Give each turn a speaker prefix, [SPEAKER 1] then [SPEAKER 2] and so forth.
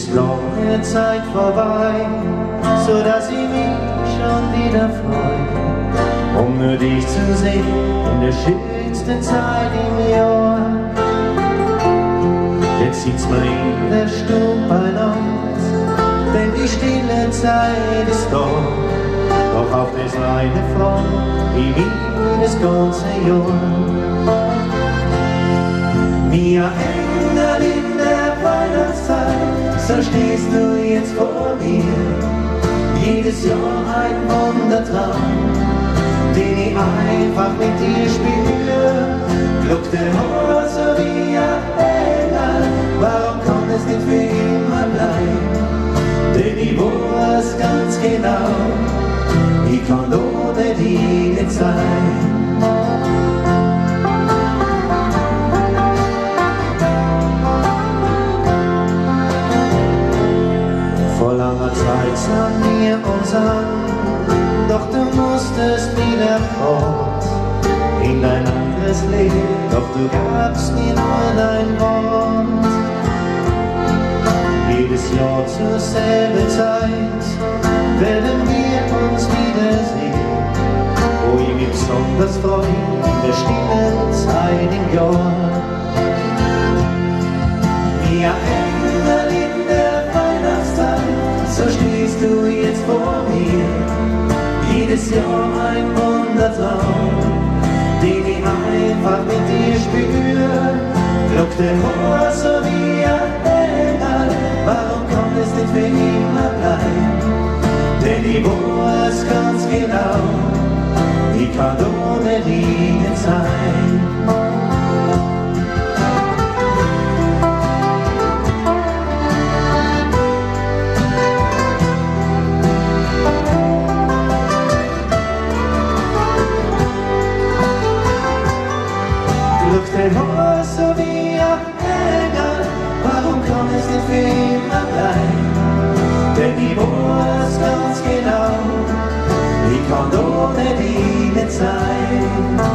[SPEAKER 1] ist lange Zeit vorbei, so dass ich mich schon wieder freu, um nur dich zu sehen in der schönsten Zeit im Jahr. Jetzt sitzt man in der Stube beieinander, denn die stille Zeit ist da. Doch auf das eine Front, wie das ganze Jahr. Mir Engel in der Weihnachtszeit, so stehst du jetzt vor mir. Jedes Jahr ein Wundertraum, den ich einfach mit dir spüre. Glück der Haar so wie ein Engel, warum kann es nicht für immer bleiben? Denn ich weiß ganz genau, ich kann ohne dich nicht sein. Vor langer Zeit sahen wir uns an, doch du musstest wieder fort in dein anderes Leben, doch du gabst mir nur dein Wort. Jedes Jahr zur selben Zeit werden wir uns wiedersehen, wo ich mich besonders freue in der stillen Zeit im Jahr. Wie ein Engel in der Weihnachtszeit, so stehst du jetzt vor mir. Jedes Jahr ein Wundertraum, den ich einfach mit dir spüre. Glück der Haar so wie ein Engel, warum kann es nicht für immer bleiben? Denn ich weiß ganz genau, ich kann ohne dich nicht sein. Glück der Haar so wie ein Engel, warum kann es nicht für immer bleiben? Denn ich weiß ganz genau, ich kann ohne dich nicht sein.